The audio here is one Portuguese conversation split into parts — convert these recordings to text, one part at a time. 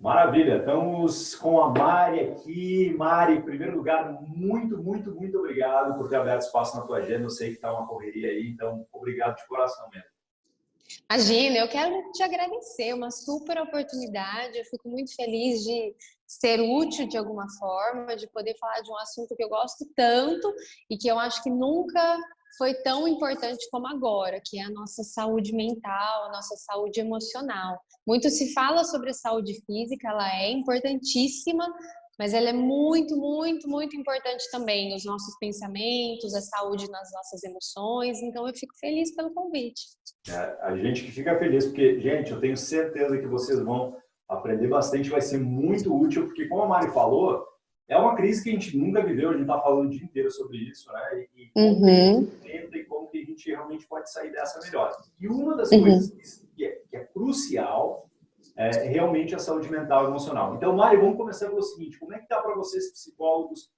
Maravilha, estamos com a Mari aqui. Mari, em primeiro lugar, muito obrigado por ter aberto espaço na tua agenda. Eu sei que está uma correria aí, então obrigado de coração mesmo. Imagina, eu quero te agradecer, uma super oportunidade. Eu fico muito feliz de ser útil de alguma forma, de poder falar de um assunto que eu gosto tanto e que eu acho que nunca foi tão importante como agora, que é a nossa saúde mental, a nossa saúde emocional. Muito se fala sobre a saúde física, ela é importantíssima, mas ela é muito importante também, os nossos pensamentos, a saúde nas nossas emoções. Então, eu fico feliz pelo convite. A gente que fica feliz, porque, gente, eu tenho certeza que vocês vão aprender bastante, vai ser muito útil, porque, como a Mari falou, é uma crise que a gente nunca viveu, a gente está falando o dia inteiro sobre isso, né? E como que a gente enfrenta e como que a gente realmente pode sair dessa melhor. E uma das coisas que é crucial é realmente a saúde mental e emocional. Então, Mari, vamos começar pelo seguinte: como é que está para vocês, psicólogos?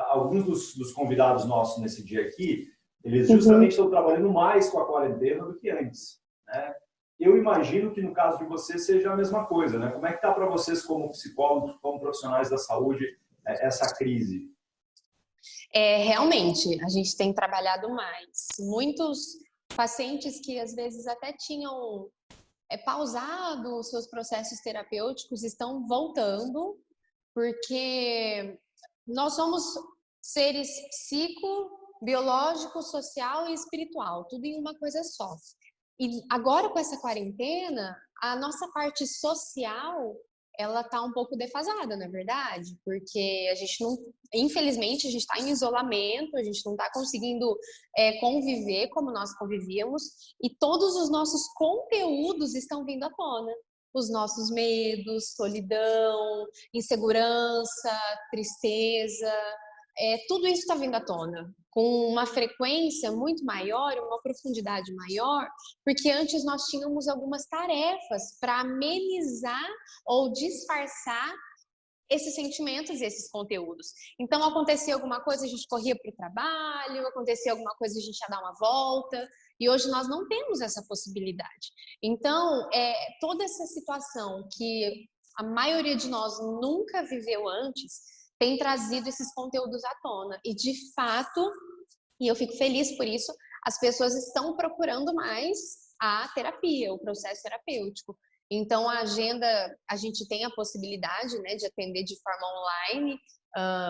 Alguns dos convidados nossos nesse dia aqui, eles justamente estão trabalhando mais com a quarentena do que antes, né? Eu imagino que no caso de vocês seja a mesma coisa, né? Como é que está para vocês como psicólogos, como profissionais da saúde, essa crise? Realmente, a gente tem trabalhado mais. Muitos pacientes que às vezes até tinham pausado os seus processos terapêuticos estão voltando, porque nós somos seres psico, biológico, social e espiritual, tudo em uma coisa só. E agora com essa quarentena, a nossa parte social, ela tá um pouco defasada, na verdade, porque a gente não, infelizmente, a gente está em isolamento, a gente não está conseguindo conviver como nós convivíamos, e todos os nossos conteúdos estão vindo à tona. Os nossos medos, solidão, insegurança, tristeza, tudo isso está vindo à tona, com uma frequência muito maior, uma profundidade maior, porque antes nós tínhamos algumas tarefas para amenizar ou disfarçar esses sentimentos e esses conteúdos. Então, acontecia alguma coisa, a gente corria para o trabalho, acontecia alguma coisa, a gente ia dar uma volta, e hoje nós não temos essa possibilidade. Então, toda essa situação que a maioria de nós nunca viveu antes, tem trazido esses conteúdos à tona. E, de fato, e eu fico feliz por isso, as pessoas estão procurando mais a terapia, o processo terapêutico. Então, a agenda, a gente tem a possibilidade, né, de atender de forma online,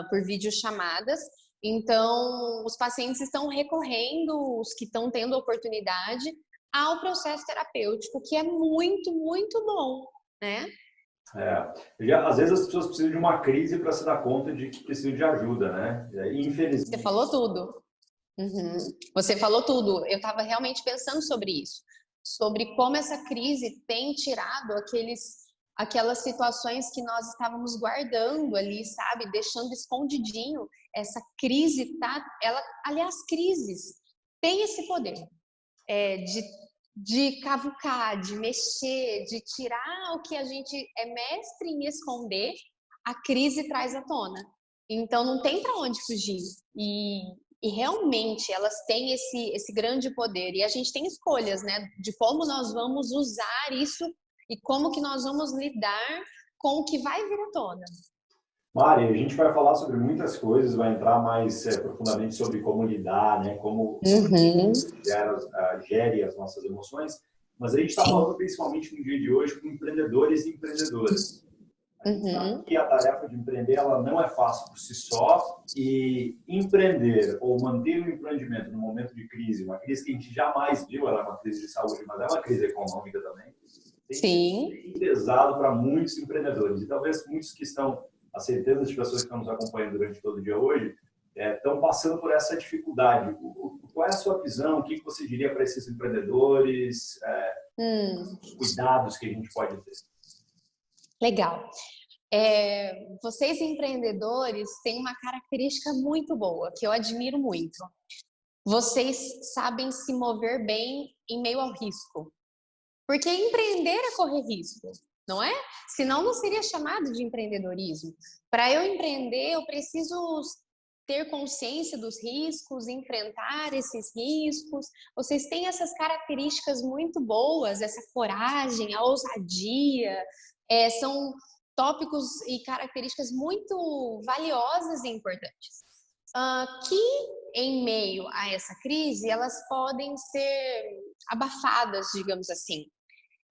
por videochamadas. Então, os pacientes estão recorrendo, os que estão tendo oportunidade, ao processo terapêutico, que é muito bom, né? Às vezes as pessoas precisam de uma crise para se dar conta de que precisam de ajuda, né? Infelizmente. Você falou tudo. Você falou tudo. Eu estava realmente pensando sobre isso, sobre como essa crise tem tirado aquelas situações que nós estávamos guardando ali, sabe, deixando escondidinho. Essa crise aliás, crises têm esse poder de cavucar, de mexer, de tirar o que a gente é mestre em esconder. A crise traz à tona. Então não tem para onde fugir. E realmente elas têm esse grande poder. E a gente tem escolhas, né? De como nós vamos usar isso e como que nós vamos lidar com o que vai vir à tona. Mari, a gente vai falar sobre muitas coisas, vai entrar mais profundamente sobre como lidar, né? Como gere as nossas emoções. Mas a gente está falando principalmente no dia de hoje com empreendedores e empreendedoras. A gente sabe que a tarefa de empreender ela não é fácil por si só, e empreender ou manter um empreendimento no momento de crise, uma crise que a gente jamais viu, ela é uma crise de saúde, mas é uma crise econômica também, tem sido bem pesado para muitos empreendedores. E talvez muitos que estão, as centenas de pessoas que estão nos acompanhando durante todo o dia hoje, estão passando por essa dificuldade. Qual é a sua visão? O que você diria para esses empreendedores? Os cuidados que a gente pode ter? Legal. Vocês empreendedores têm uma característica muito boa, que eu admiro muito. Vocês sabem se mover bem em meio ao risco. Porque empreender é correr risco, não é? Senão não seria chamado de empreendedorismo. Para eu empreender, eu preciso ter consciência dos riscos, enfrentar esses riscos. Vocês têm essas características muito boas, essa coragem, a ousadia, São tópicos e características muito valiosas e importantes, que em meio a essa crise, elas podem ser abafadas, digamos assim.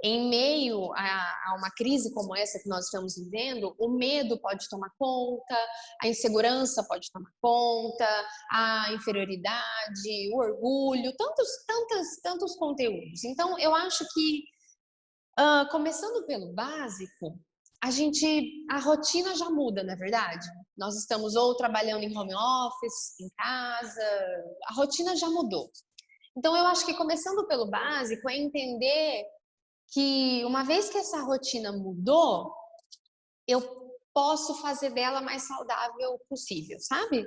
Em meio a uma crise como essa que nós estamos vivendo, o medo pode tomar conta, a insegurança pode tomar conta, a inferioridade, o orgulho, tantos conteúdos. Então, eu acho que, começando pelo básico, a rotina já muda, não é verdade? Nós estamos ou trabalhando em home office, em casa, a rotina já mudou. Então, eu acho que começando pelo básico é entender que uma vez que essa rotina mudou, eu posso fazer dela mais saudável possível, sabe?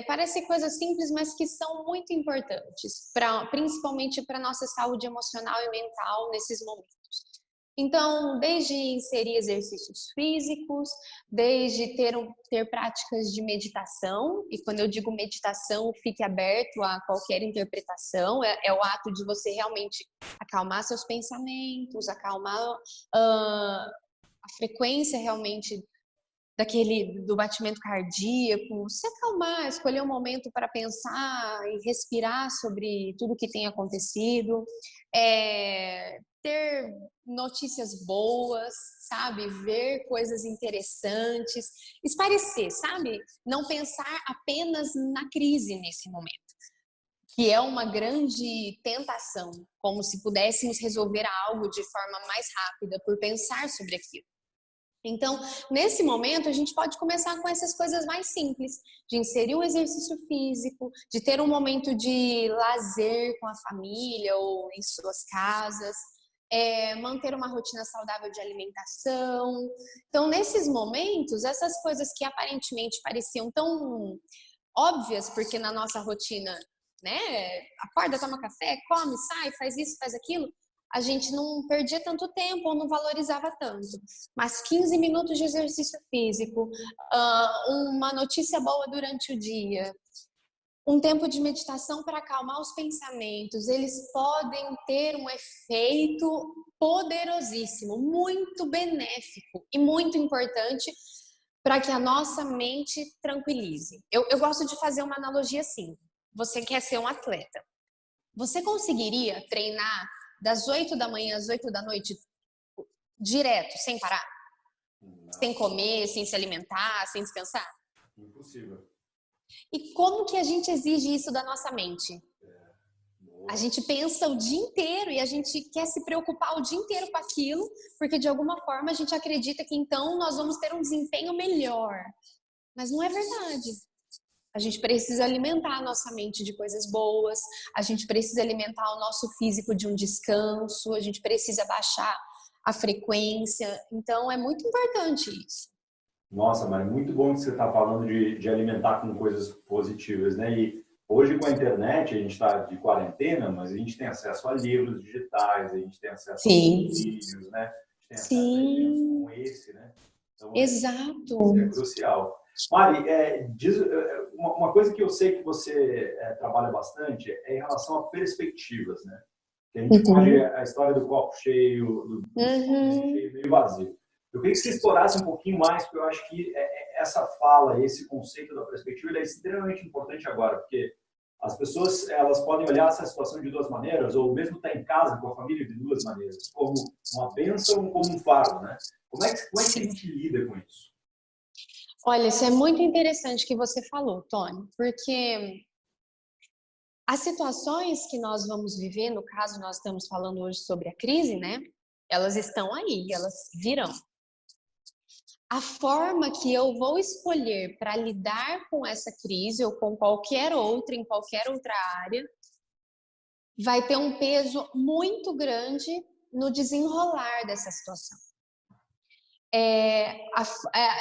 Parece coisas simples, mas que são muito importantes, principalmente para a nossa saúde emocional e mental nesses momentos. Então, desde inserir exercícios físicos, desde ter práticas de meditação, e quando eu digo meditação, fique aberto a qualquer interpretação, é o ato de você realmente acalmar seus pensamentos, acalmar a frequência realmente do batimento cardíaco, se acalmar, escolher um momento para pensar e respirar sobre tudo que tem acontecido, ter notícias boas, sabe? Ver coisas interessantes, espairecer, sabe? Não pensar apenas na crise nesse momento, que é uma grande tentação, como se pudéssemos resolver algo de forma mais rápida por pensar sobre aquilo. Então, nesse momento, a gente pode começar com essas coisas mais simples, de inserir um exercício físico, de ter um momento de lazer com a família ou em suas casas, manter uma rotina saudável de alimentação. Então, nesses momentos, essas coisas que aparentemente pareciam tão óbvias, porque na nossa rotina, né, acorda, toma café, come, sai, faz isso, faz aquilo, a gente não perdia tanto tempo ou não valorizava tanto. Mas 15 minutos de exercício físico, uma notícia boa durante o dia, um tempo de meditação para acalmar os pensamentos, eles podem ter um efeito poderosíssimo, muito benéfico e muito importante para que a nossa mente tranquilize. Eu gosto de fazer uma analogia assim. Você quer ser um atleta. Você conseguiria treinar das 8 da manhã às 8 da noite direto, sem parar? Não. Sem comer, sem se alimentar, sem descansar? Impossível. E como que a gente exige isso da nossa mente? A gente pensa o dia inteiro e a gente quer se preocupar o dia inteiro com aquilo, porque de alguma forma a gente acredita que então nós vamos ter um desempenho melhor. Mas não é verdade. A gente precisa alimentar a nossa mente de coisas boas, a gente precisa alimentar o nosso físico de um descanso, a gente precisa baixar a frequência. Então, é muito importante isso. Nossa, Mari, muito bom que você está falando de alimentar com coisas positivas, né? E hoje com a internet, a gente está de quarentena, mas a gente tem acesso a livros digitais, a gente tem acesso a vídeos, né? A gente tem acesso a eventos como esse, né? Então, exato. Isso é crucial. Mari, uma coisa que eu sei que você trabalha bastante é em relação a perspectivas, né? Que a gente pode, a história do copo cheio, do cheio meio vazio. Eu queria que você explorasse um pouquinho mais, porque eu acho que essa fala, esse conceito da perspectiva, ele é extremamente importante agora, porque as pessoas elas podem olhar essa situação de duas maneiras, ou mesmo estar em casa com a família de duas maneiras, como uma bênção ou como um fardo, né? Como é que a gente lida com isso? Olha, isso é muito interessante que você falou, Tony, porque as situações que nós vamos viver, no caso nós estamos falando hoje sobre a crise, né? Elas estão aí, elas virão. A forma que eu vou escolher para lidar com essa crise ou com qualquer outra, em qualquer outra área, vai ter um peso muito grande no desenrolar dessa situação.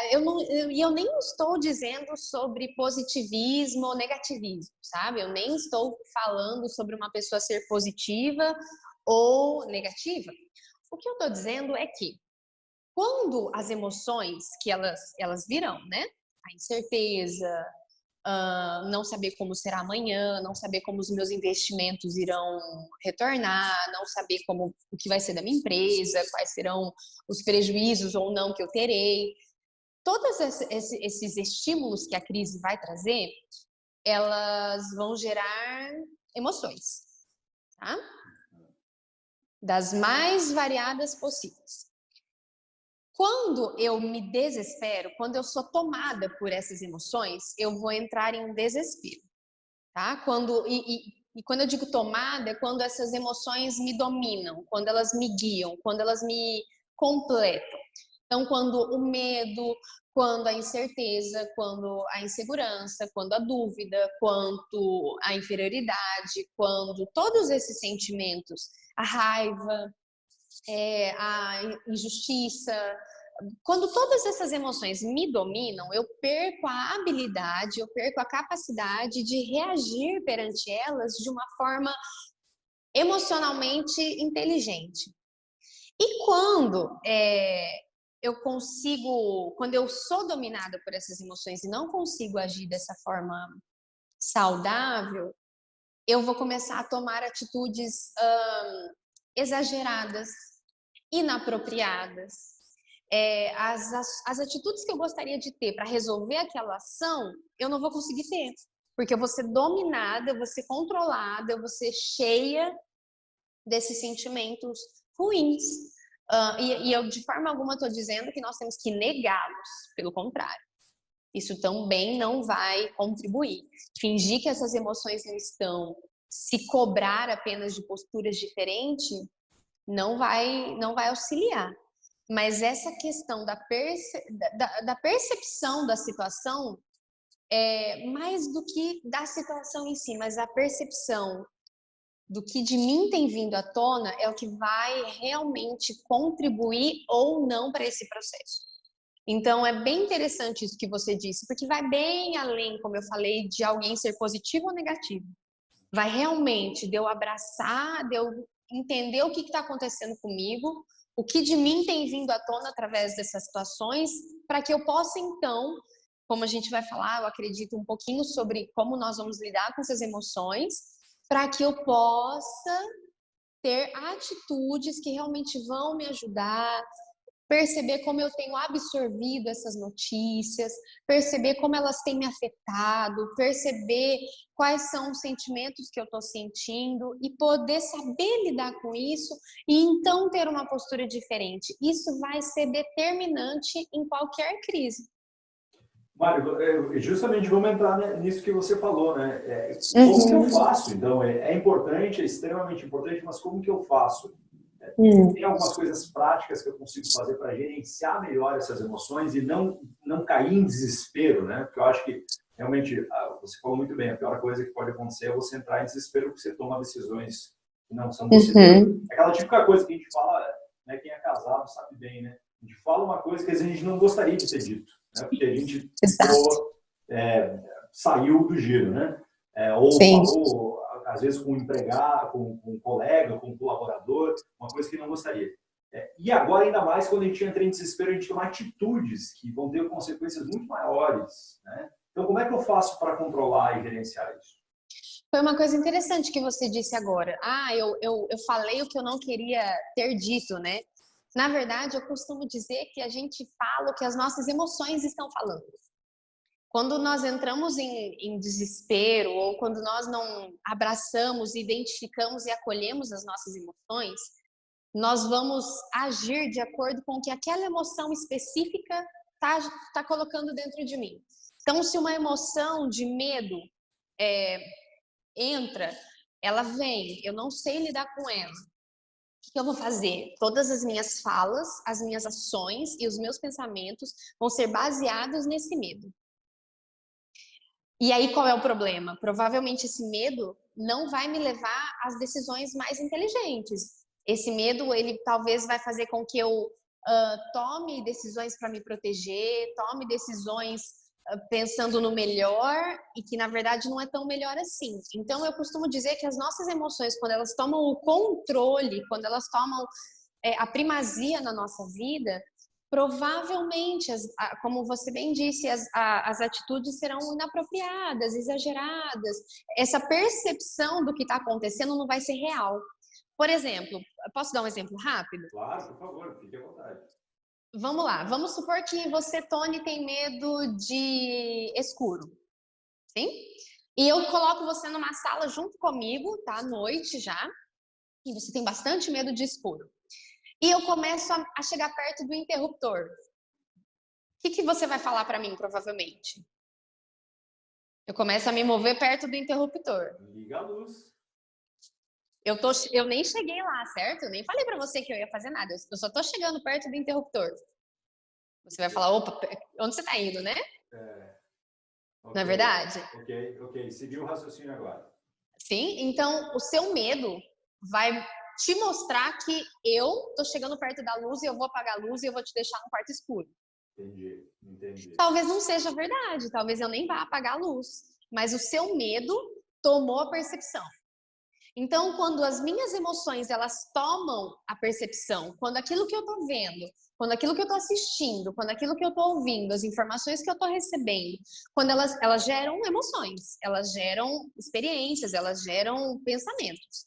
Eu nem estou dizendo sobre positivismo ou negativismo, sabe? Eu nem estou falando sobre uma pessoa ser positiva ou negativa. O que eu estou dizendo é que quando as emoções, que elas virão, né? A incerteza, não saber como será amanhã, não saber como os meus investimentos irão retornar, não saber o que vai ser da minha empresa, quais serão os prejuízos ou não que eu terei. Todos esses estímulos que a crise vai trazer, elas vão gerar emoções, tá? Das mais variadas possíveis. Quando eu me desespero, quando eu sou tomada por essas emoções, eu vou entrar em um desespero, tá? E quando eu digo tomada, é quando essas emoções me dominam, quando elas me guiam, quando elas me completam. Então, quando o medo, quando a incerteza, quando a insegurança, quando a dúvida, quando a inferioridade, quando todos esses sentimentos, a raiva, a injustiça, quando todas essas emoções me dominam, eu perco a habilidade, eu perco a capacidade de reagir perante elas de uma forma emocionalmente inteligente. E quando quando eu sou dominada por essas emoções e não consigo agir dessa forma saudável, eu vou começar a tomar atitudes exageradas, inapropriadas. As atitudes que eu gostaria de ter para resolver aquela ação, eu não vou conseguir ter, porque eu vou ser dominada, eu vou ser controlada, eu vou ser cheia desses sentimentos ruins. E eu, de forma alguma, estou dizendo que nós temos que negá-los, pelo contrário. Isso também não vai contribuir. Fingir que essas emoções não estão, se cobrar apenas de posturas diferentes, não vai auxiliar. Mas essa questão da percepção da situação, mais do que da situação em si, mas a percepção do que de mim tem vindo à tona é o que vai realmente contribuir ou não para esse processo. Então, é bem interessante isso que você disse, porque vai bem além, como eu falei, de alguém ser positivo ou negativo. Vai realmente de eu abraçar, de eu entender o que está acontecendo comigo, o que de mim tem vindo à tona através dessas situações, para que eu possa, então, como a gente vai falar, eu acredito um pouquinho sobre como nós vamos lidar com essas emoções, para que eu possa ter atitudes que realmente vão me ajudar, perceber como eu tenho absorvido essas notícias, perceber como elas têm me afetado, perceber quais são os sentimentos que eu estou sentindo e poder saber lidar com isso e então ter uma postura diferente. Isso vai ser determinante em qualquer crise. Mário, justamente vamos entrar nisso que você falou, né? Como que eu faço? Então, é importante, é extremamente importante, mas como que eu faço? Tem algumas coisas práticas que eu consigo fazer para gerenciar melhor essas emoções e não cair em desespero, né? Porque eu acho que, realmente, você falou muito bem, a pior coisa que pode acontecer é você entrar em desespero porque você toma decisões que não são você. É aquela típica coisa que a gente fala, né? Quem é casado sabe bem, né? A gente fala uma coisa que às vezes a gente não gostaria de ter dito, né? Porque a gente saiu do giro, né? Ou Sim. Falou, às vezes, com um empregado, com um colega, com um colaborador, uma coisa que não gostaria. E agora, ainda mais, quando a gente entra em desespero, a gente toma atitudes que vão ter consequências muito maiores, né? Então, como é que eu faço para controlar e gerenciar isso? Foi uma coisa interessante que você disse agora. Eu falei o que eu não queria ter dito, né? Na verdade, eu costumo dizer que a gente fala o que as nossas emoções estão falando. Quando nós entramos em desespero ou quando nós não abraçamos, identificamos e acolhemos as nossas emoções, nós vamos agir de acordo com o que aquela emoção específica tá colocando dentro de mim. Então, se uma emoção de medo entra, ela vem, eu não sei lidar com ela. O que eu vou fazer? Todas as minhas falas, as minhas ações e os meus pensamentos vão ser baseados nesse medo. E aí, qual é o problema? Provavelmente esse medo não vai me levar às decisões mais inteligentes. Esse medo, ele talvez vai fazer com que eu tome decisões para me proteger, tome decisões pensando no melhor e que, na verdade, não é tão melhor assim. Então, eu costumo dizer que as nossas emoções, quando elas tomam o controle, quando elas tomam a primazia na nossa vida, provavelmente, como você bem disse, as atitudes serão inapropriadas, exageradas. Essa percepção do que está acontecendo não vai ser real. Por exemplo, posso dar um exemplo rápido? Claro, por favor, fique à vontade. Vamos lá, vamos supor que você, Tony, tem medo de escuro, sim? E eu coloco você numa sala junto comigo, tá? À noite já, e você tem bastante medo de escuro. E eu começo a chegar perto do interruptor. O que você vai falar para mim, provavelmente? Eu começo a me mover perto do interruptor. Liga a luz. Eu nem cheguei lá, certo? Eu nem falei para você que eu ia fazer nada. Eu só tô chegando perto do interruptor. Você vai falar, opa, onde você tá indo, né? Okay, não é verdade? Ok. Seguiu o raciocínio agora. Sim, então o seu medo vai te mostrar que eu tô chegando perto da luz e eu vou apagar a luz e eu vou te deixar no quarto escuro. Entendi. Talvez não seja verdade, talvez eu nem vá apagar a luz, mas o seu medo tomou a percepção. Então, quando as minhas emoções, elas tomam a percepção, quando aquilo que eu tô vendo, quando aquilo que eu tô assistindo, quando aquilo que eu tô ouvindo, as informações que eu tô recebendo, quando elas geram emoções, elas geram experiências, elas geram pensamentos.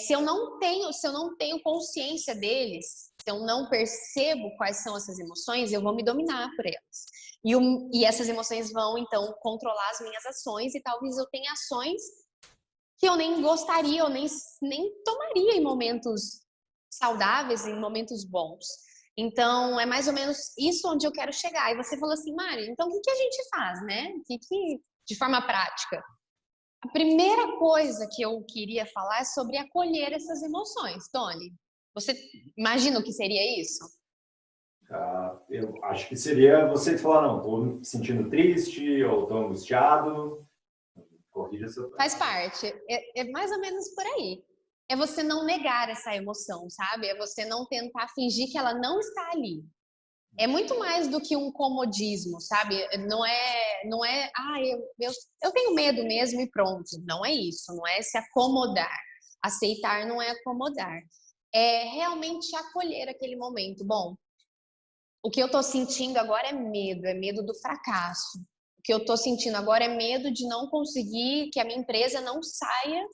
Se eu não tenho consciência deles, se eu não percebo quais são essas emoções, eu vou me dominar por elas. E essas emoções vão, então, controlar as minhas ações e talvez eu tenha ações que eu nem gostaria, eu nem tomaria em momentos saudáveis, em momentos bons. Então, é mais ou menos isso onde eu quero chegar. E você falou assim, Mari, então o que a gente faz, né? De forma prática? A primeira coisa que eu queria falar é sobre acolher essas emoções. Tony, você imagina o que seria isso? Eu acho que seria você falar, não, estou me sentindo triste ou estou angustiado. Corrija seu... Faz parte. É mais ou menos por aí. É você não negar essa emoção, sabe? É você não tentar fingir que ela não está ali. É muito mais do que um comodismo, sabe? Não é, eu tenho medo mesmo e pronto. Não é isso, não é se acomodar. Aceitar não é acomodar. É realmente acolher aquele momento. Bom, o que eu tô sentindo agora é medo do fracasso. O que eu tô sentindo agora é medo de não conseguir, que a minha empresa não saia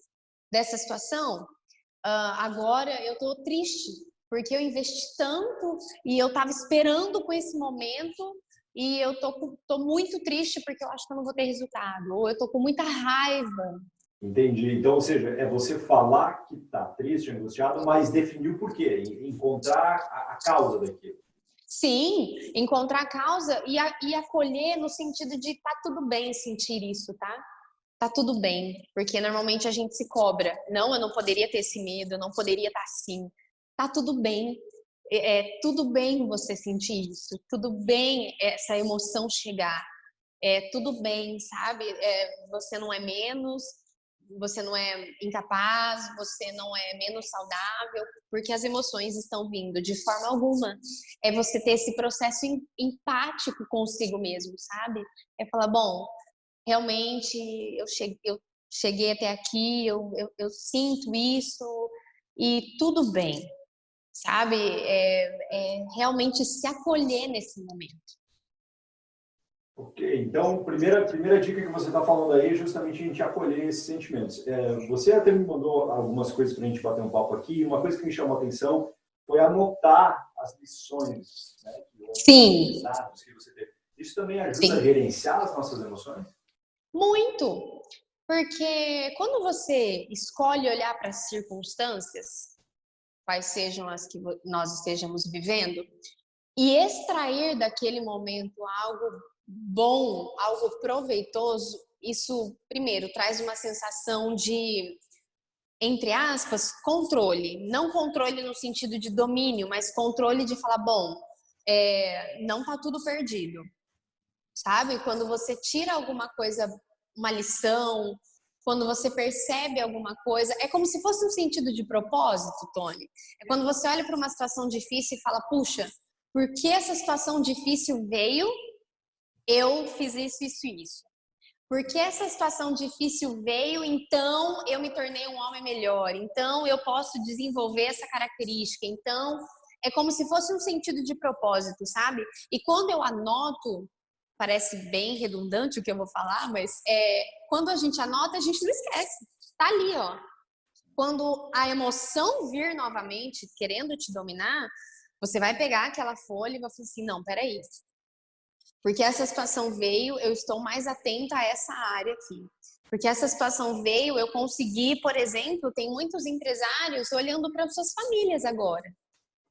dessa situação. Agora eu tô triste, porque eu investi tanto e eu tava esperando com esse momento e eu tô muito triste porque eu acho que eu não vou ter resultado, ou eu tô com muita raiva. Entendi. Então, ou seja, é você falar que está triste, angustiado, mas definir o porquê, encontrar a causa daquilo. Sim, encontrar a causa e acolher no sentido de tá tudo bem sentir isso, tá? Tá tudo bem, porque normalmente a gente se cobra. Não, eu não poderia ter esse medo, eu não poderia estar assim. Tá tudo bem. Tudo bem você sentir isso, tudo bem essa emoção chegar. Tudo bem, sabe? Você não é menos, você não é incapaz, você não é menos saudável, porque as emoções estão vindo de forma alguma. É você ter esse processo empático consigo mesmo, sabe? É falar, bom, realmente eu cheguei até aqui, eu sinto isso e tudo bem, sabe? Realmente se acolher nesse momento. Ok, então, primeira dica que você está falando aí é justamente a gente acolher esses sentimentos. Você até me mandou algumas coisas para a gente bater um papo aqui, uma coisa que me chamou a atenção foi anotar as lições, né, Sim. que você teve. Isso também ajuda Sim. a gerenciar as nossas emoções? Muito, porque quando você escolhe olhar para as circunstâncias, quais sejam as que nós estejamos vivendo, e extrair daquele momento algo bom, algo proveitoso, isso, primeiro, traz uma sensação de, entre aspas, controle. Não controle no sentido de domínio, mas controle de falar, bom, não tá tudo perdido, sabe? Quando você tira alguma coisa, uma lição, quando você percebe alguma coisa, é como se fosse um sentido de propósito, Tony. É quando você olha para uma situação difícil e fala, puxa, porque essa situação difícil veio, eu fiz isso e isso. Porque essa situação difícil veio, então eu me tornei um homem melhor. Então eu posso desenvolver essa característica. Então é como se fosse um sentido de propósito, sabe? E quando eu anoto, parece bem redundante o que eu vou falar, mas quando a gente anota, a gente não esquece. Tá ali, ó. Quando a emoção vir novamente, querendo te dominar, você vai pegar aquela folha e vai falar assim, não, peraí. Porque essa situação veio, eu estou mais atenta a essa área aqui. Porque essa situação veio, eu consegui, por exemplo, tem muitos empresários olhando para suas famílias agora.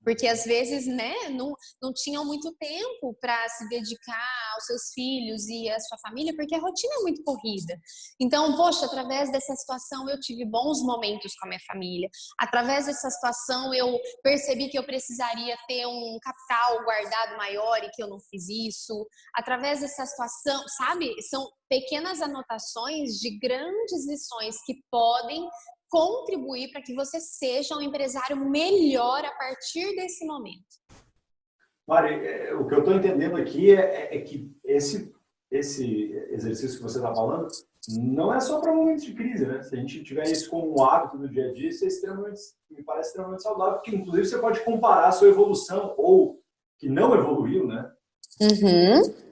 Porque às vezes, né, não tinham muito tempo para se dedicar aos seus filhos e à sua família, porque a rotina é muito corrida. Então, poxa, através dessa situação eu tive bons momentos com a minha família. Através dessa situação eu percebi que eu precisaria ter um capital guardado maior e que eu não fiz isso. Através dessa situação, sabe, são pequenas anotações de grandes lições que podem contribuir para que você seja um empresário melhor a partir desse momento. Mari, o que eu estou entendendo aqui é que esse exercício que você está falando não é só para momentos de crise, né? Se a gente tiver isso como um hábito do dia a dia, isso me parece extremamente saudável, porque inclusive você pode comparar a sua evolução ou que não evoluiu, né? Uhum.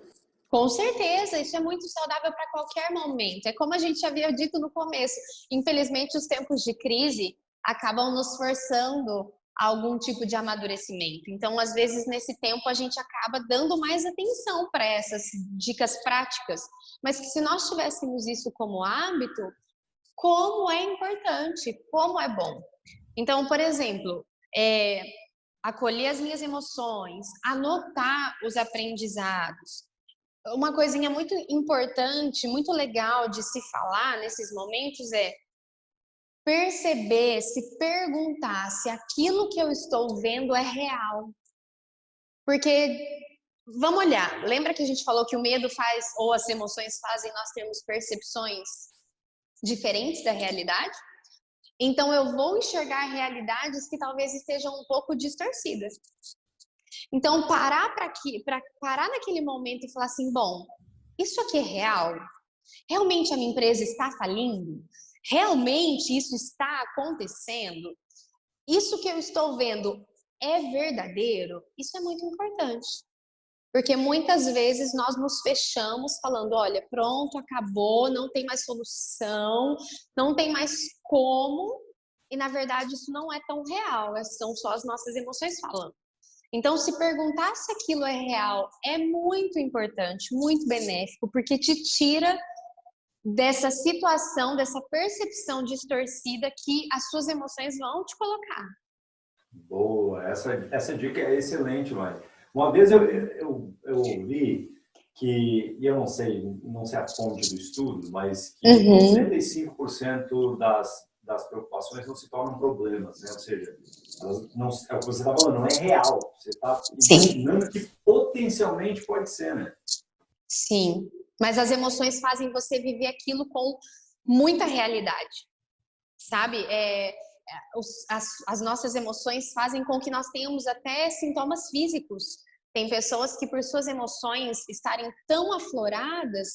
Com certeza, isso é muito saudável para qualquer momento. É como a gente havia dito no começo, infelizmente os tempos de crise acabam nos forçando a algum tipo de amadurecimento. Então, às vezes, nesse tempo, a gente acaba dando mais atenção para essas dicas práticas. Mas que se nós tivéssemos isso como hábito, como é importante, como é bom. Então, por exemplo, acolher as minhas emoções, anotar os aprendizados. Uma coisinha muito importante, muito legal de se falar nesses momentos é perceber, se perguntar se aquilo que eu estou vendo é real. Porque, vamos olhar, lembra que a gente falou que o medo faz, ou as emoções fazem nós termos percepções diferentes da realidade? Então eu vou enxergar realidades que talvez estejam um pouco distorcidas. Então parar naquele momento e falar assim, bom, isso aqui é real? Realmente a minha empresa está falindo? Realmente isso está acontecendo? Isso que eu estou vendo é verdadeiro? Isso é muito importante. Porque muitas vezes nós nos fechamos falando, olha, pronto, acabou, não tem mais solução, não tem mais como. E na verdade isso não é tão real, são só as nossas emoções falando. Então, se perguntar se aquilo é real é muito importante, muito benéfico, porque te tira dessa situação, dessa percepção distorcida que as suas emoções vão te colocar. Boa, essa dica é excelente, Mari. Uma vez eu ouvi que, e eu não sei a fonte do estudo, mas que 95% das preocupações não se tornam problemas, né? Ou seja, é o que você está falando, não é real. Você está imaginando que potencialmente pode ser, né? Sim, mas as emoções fazem você viver aquilo com muita realidade, sabe? As nossas emoções fazem com que nós tenhamos até sintomas físicos. Tem pessoas que, por suas emoções estarem tão afloradas,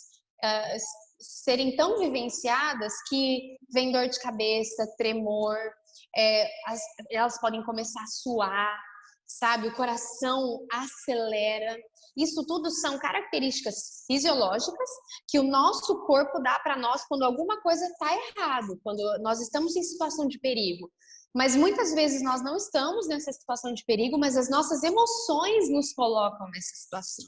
serem tão vivenciadas, que vem dor de cabeça, tremor, elas podem começar a suar, sabe? O coração acelera. Isso tudo são características fisiológicas que o nosso corpo dá para nós quando alguma coisa está errado, quando nós estamos em situação de perigo. Mas muitas vezes nós não estamos nessa situação de perigo, mas as nossas emoções nos colocam nessa situação.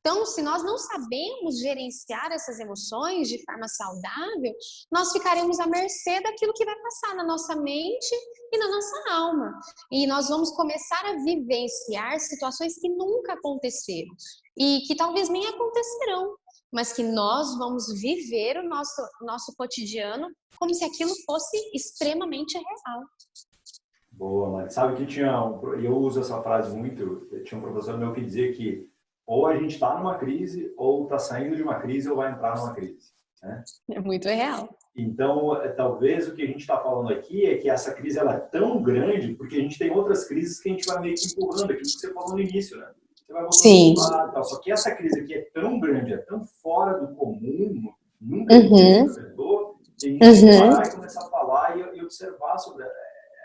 Então, se nós não sabemos gerenciar essas emoções de forma saudável, nós ficaremos à mercê daquilo que vai passar na nossa mente e na nossa alma. E nós vamos começar a vivenciar situações que nunca aconteceram e que talvez nem acontecerão, mas que nós vamos viver o nosso cotidiano como se aquilo fosse extremamente real. Boa, Mari. Sabe que eu uso essa frase muito, tinha um professor meu que dizia que ou a gente está numa crise, ou está saindo de uma crise, ou vai entrar numa crise. Né? É muito real. Então, talvez o que a gente está falando aqui é que essa crise ela é tão grande, porque a gente tem outras crises que a gente vai meio que empurrando, aquilo que você falou no início, né? Você vai Sim. Tal. Só que essa crise aqui é tão grande, é tão fora do comum, nunca experimentou, que a gente tem que parar e começar a falar e observar sobre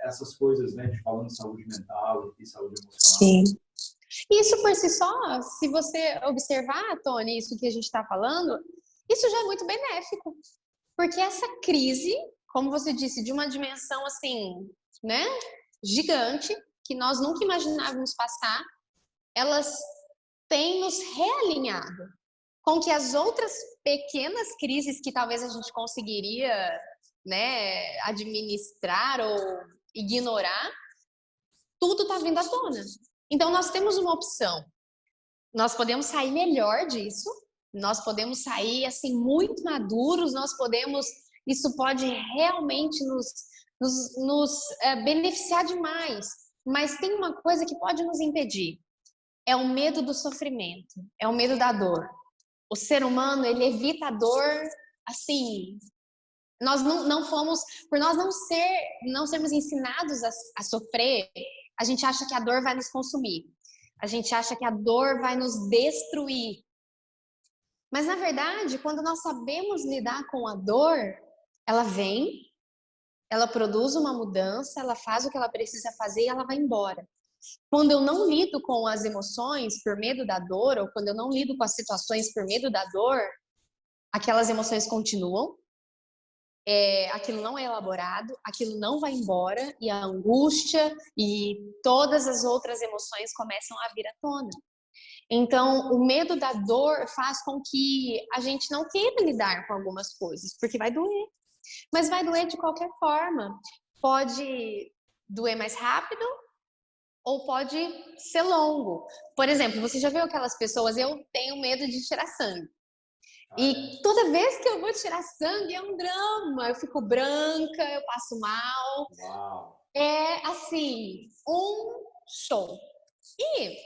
essas coisas, né, de falando de saúde mental e saúde emocional. Sim. Isso por si só, se você observar, Tony, isso que a gente está falando, isso já é muito benéfico. Porque essa crise, como você disse, de uma dimensão assim, né, gigante, que nós nunca imaginávamos passar, elas têm nos realinhado com que as outras pequenas crises que talvez a gente conseguiria, né, administrar ou ignorar, tudo está vindo à tona. Então, nós temos uma opção. Nós podemos sair melhor disso, nós podemos sair, assim, muito maduros, isso pode realmente nos beneficiar demais. Mas tem uma coisa que pode nos impedir. É o medo do sofrimento, é o medo da dor. O ser humano, ele evita a dor, assim... Nós não fomos... Por nós não sermos ensinados a sofrer, a gente acha que a dor vai nos consumir. A gente acha que a dor vai nos destruir. Mas, na verdade, quando nós sabemos lidar com a dor, ela vem, ela produz uma mudança, ela faz o que ela precisa fazer e ela vai embora. Quando eu não lido com as emoções por medo da dor, ou quando eu não lido com as situações por medo da dor, aquelas emoções continuam, aquilo não é elaborado, aquilo não vai embora, e a angústia e todas as outras emoções começam a vir à tona. Então, o medo da dor faz com que a gente não queira lidar com algumas coisas, porque vai doer. Mas vai doer de qualquer forma. Pode doer mais rápido ou pode ser longo. Por exemplo, você já viu aquelas pessoas, eu tenho medo de tirar sangue. E toda vez que eu vou tirar sangue é um drama. Eu fico branca, eu passo mal. Uau. É assim, um show. E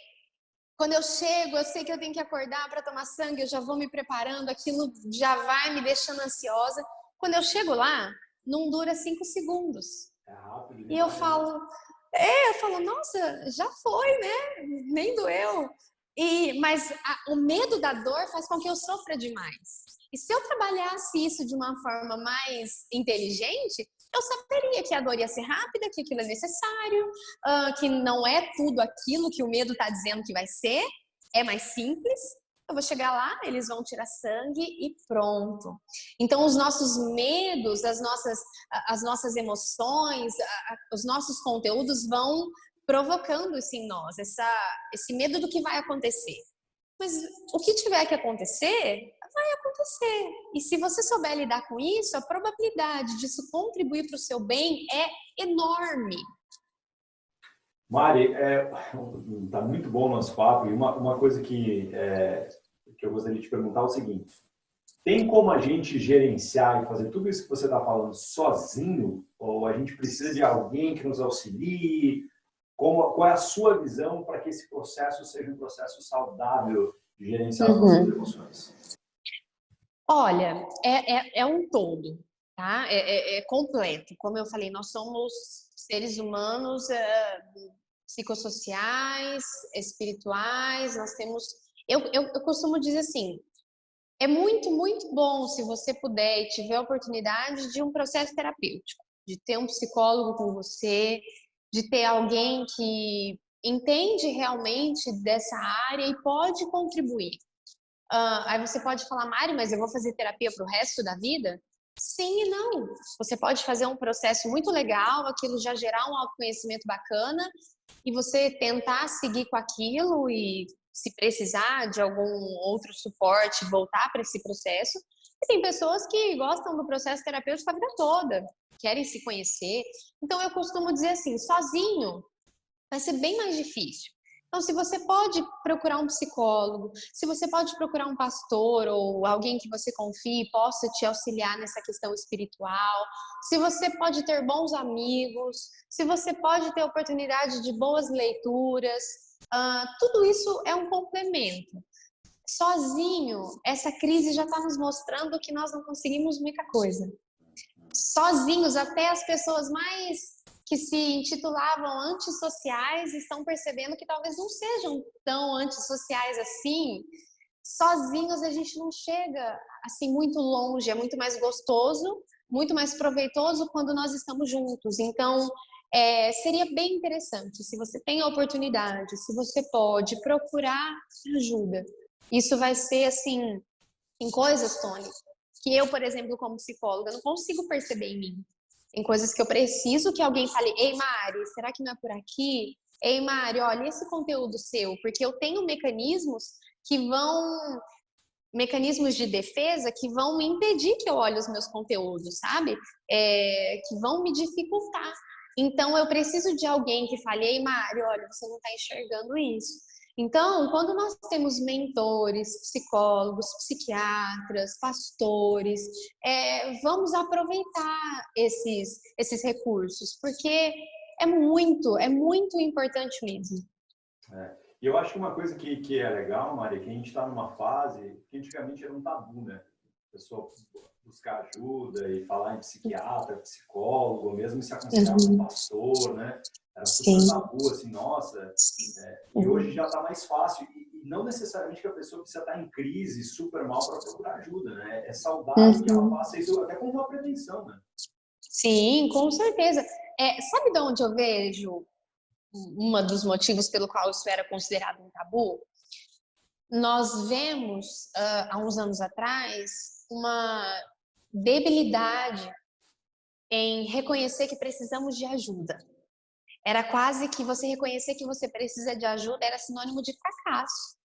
quando eu chego, eu sei que eu tenho que acordar para tomar sangue, eu já vou me preparando, aquilo já vai me deixando ansiosa. Quando eu chego lá, não dura 5 segundos. É rápido demais, E eu falo, nossa, já foi, né? Nem doeu. Mas o medo da dor faz com que eu sofra demais. E se eu trabalhasse isso de uma forma mais inteligente, eu saberia que a dor ia ser rápida, que aquilo é necessário, que não é tudo aquilo que o medo está dizendo que vai ser, é mais simples. Eu vou chegar lá, eles vão tirar sangue e pronto. Então, os nossos medos, as nossas emoções, os nossos conteúdos vão provocando isso em nós, esse medo do que vai acontecer. Mas o que tiver que acontecer, vai acontecer. E se você souber lidar com isso, a probabilidade disso contribuir para o seu bem é enorme. Mari, tá muito bom o nosso papo. E uma coisa que eu gostaria de te perguntar é o seguinte. Tem como a gente gerenciar e fazer tudo isso que você está falando sozinho? Ou a gente precisa de alguém que nos auxilie? Qual é a sua visão para que esse processo seja um processo saudável de gerenciar as nossas emoções? Olha, é um todo, tá? É completo. Como eu falei, nós somos seres humanos psicossociais, espirituais, nós temos... Eu costumo dizer assim, é muito, muito bom se você puder e tiver a oportunidade de um processo terapêutico, de ter um psicólogo com você, de ter alguém que entende realmente dessa área e pode contribuir. Aí você pode falar, Mari, mas eu vou fazer terapia para o resto da vida? Sim e não. Você pode fazer um processo muito legal, aquilo já gerar um autoconhecimento bacana e você tentar seguir com aquilo e, se precisar de algum outro suporte, voltar para esse processo. E tem pessoas que gostam do processo terapêutico a vida toda, querem se conhecer. Então, eu costumo dizer assim, sozinho vai ser bem mais difícil. Então, se você pode procurar um psicólogo, se você pode procurar um pastor ou alguém que você confie e possa te auxiliar nessa questão espiritual, se você pode ter bons amigos, se você pode ter oportunidade de boas leituras, tudo isso é um complemento. Sozinho, essa crise já está nos mostrando que nós não conseguimos muita coisa. Sozinhos, até as pessoas mais que se intitulavam antissociais estão percebendo que talvez não sejam tão antissociais assim. Sozinhos a gente não chega assim muito longe, é muito mais gostoso, muito mais proveitoso quando nós estamos juntos. Então, seria bem interessante, se você tem a oportunidade, se você pode procurar ajuda. Isso vai ser, assim, em coisas, Tony, que eu, por exemplo, como psicóloga, não consigo perceber em mim. Tem coisas que eu preciso que alguém fale, ei, Mari, será que não é por aqui? Ei, Mari, olha esse conteúdo seu, porque eu tenho mecanismos de defesa que vão me impedir que eu olhe os meus conteúdos, sabe? Que vão me dificultar. Então, eu preciso de alguém que fale, ei, Mari, olha, você não está enxergando isso. Então, quando nós temos mentores, psicólogos, psiquiatras, pastores, vamos aproveitar esses recursos, porque é muito importante mesmo. E eu acho que uma coisa que é legal, Maria, que a gente está numa fase que antigamente era um tabu, né? A pessoa buscar ajuda e falar em psiquiatra, psicólogo, ou mesmo se aconselhar com um pastor, né? Era super tabu, assim, nossa. E hoje já está mais fácil. E não necessariamente que a pessoa precisa estar em crise, super mal para procurar ajuda, né? É saudável que ela faça isso até como uma prevenção, né? Sim, com certeza. Sabe de onde eu vejo um dos motivos pelo qual isso era considerado um tabu? Nós vemos, há uns anos atrás, uma debilidade em reconhecer que precisamos de ajuda. Era quase que você reconhecer que você precisa de ajuda era sinônimo de fracasso.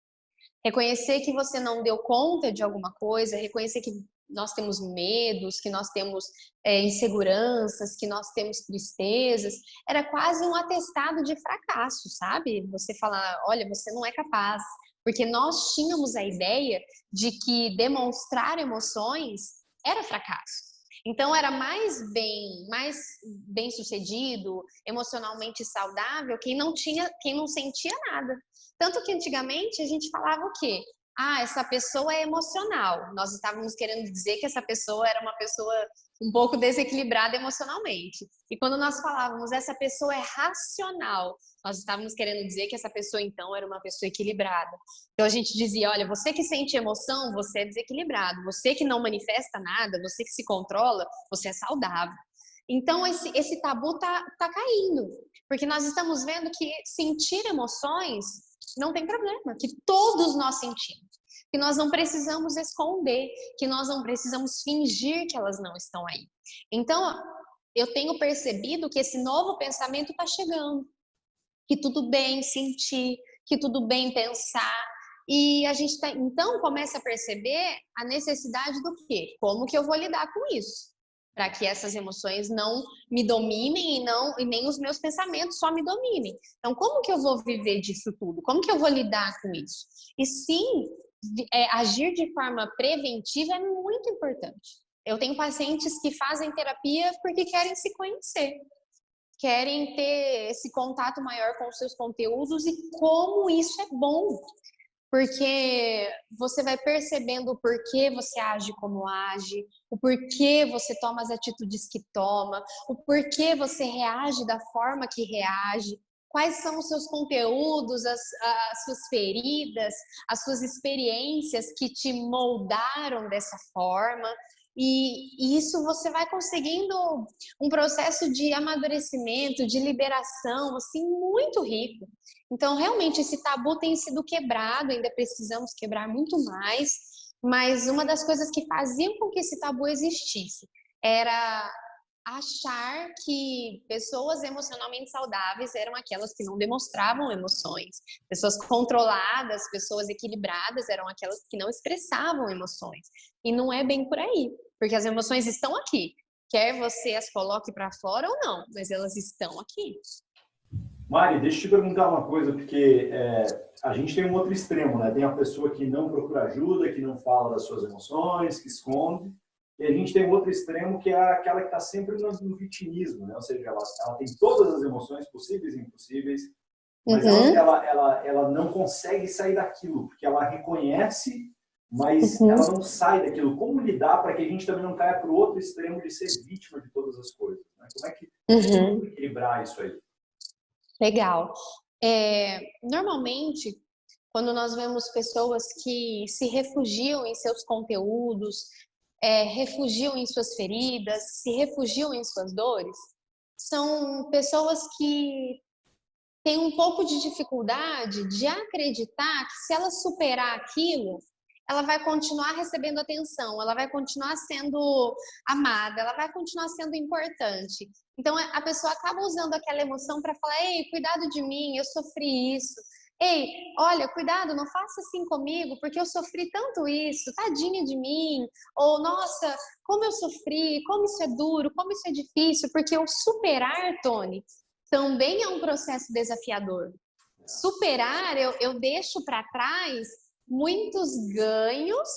Reconhecer que você não deu conta de alguma coisa, reconhecer que nós temos medos, que nós temos inseguranças, que nós temos tristezas, era quase um atestado de fracasso, sabe? Você falar, olha, você não é capaz. Porque nós tínhamos a ideia de que demonstrar emoções era fracasso. Então, era mais bem sucedido, emocionalmente saudável, quem não sentia nada. Tanto que antigamente a gente falava o quê? Ah, essa pessoa é emocional. Nós estávamos querendo dizer que essa pessoa era uma pessoa um pouco desequilibrada emocionalmente. E quando nós falávamos essa pessoa é racional, nós estávamos querendo dizer que essa pessoa então era uma pessoa equilibrada. Então a gente dizia, olha, você que sente emoção, você é desequilibrado. Você que não manifesta nada, você que se controla, você é saudável. Então esse tabu tá caindo, porque nós estamos vendo que sentir emoções não tem problema, que todos nós sentimos, que nós não precisamos esconder, que nós não precisamos fingir que elas não estão aí. Então, eu tenho percebido que esse novo pensamento está chegando, que tudo bem sentir, que tudo bem pensar, e a gente então começa a perceber a necessidade do quê? Como que eu vou lidar com isso? Para que essas emoções não me dominem e nem os meus pensamentos só me dominem. Então, como que eu vou viver disso tudo? Como que eu vou lidar com isso? E sim, agir de forma preventiva é muito importante. Eu tenho pacientes que fazem terapia porque querem se conhecer, querem ter esse contato maior com os seus conteúdos e como isso é bom. Porque você vai percebendo o porquê você age como age, o porquê você toma as atitudes que toma, o porquê você reage da forma que reage, quais são os seus conteúdos, as suas feridas, as suas experiências que te moldaram dessa forma. E isso você vai conseguindo um processo de amadurecimento, de liberação, assim, muito rico. Então, realmente, esse tabu tem sido quebrado, ainda precisamos quebrar muito mais, mas uma das coisas que faziam com que esse tabu existisse era achar que pessoas emocionalmente saudáveis eram aquelas que não demonstravam emoções, pessoas controladas, pessoas equilibradas eram aquelas que não expressavam emoções. E não é bem por aí, porque as emoções estão aqui, quer você as coloque para fora ou não, mas elas estão aqui. Mari, deixa eu te perguntar uma coisa, porque a gente tem um outro extremo, né? Tem a pessoa que não procura ajuda, que não fala das suas emoções, que esconde. E a gente tem um outro extremo, que é aquela que está sempre no vitimismo, né? Ou seja, ela tem todas as emoções possíveis e impossíveis, mas ela não consegue sair daquilo, porque ela reconhece, mas ela não sai daquilo. Como lidar para que a gente também não caia para o outro extremo de ser vítima de todas as coisas, né? Como é que equilibrar isso aí? Legal. Normalmente, quando nós vemos pessoas que se refugiam em seus conteúdos, refugiam em suas feridas, se refugiam em suas dores, são pessoas que têm um pouco de dificuldade de acreditar que se ela superar aquilo, ela vai continuar recebendo atenção, ela vai continuar sendo amada, ela vai continuar sendo importante. Então, a pessoa acaba usando aquela emoção para falar: ei, cuidado de mim, eu sofri isso. Ei, olha, cuidado, não faça assim comigo, porque eu sofri tanto isso, tadinha de mim. Ou, nossa, como eu sofri, como isso é duro, como isso é difícil. Porque o superar, Tony, também é um processo desafiador. Superar, eu deixo para trás muitos ganhos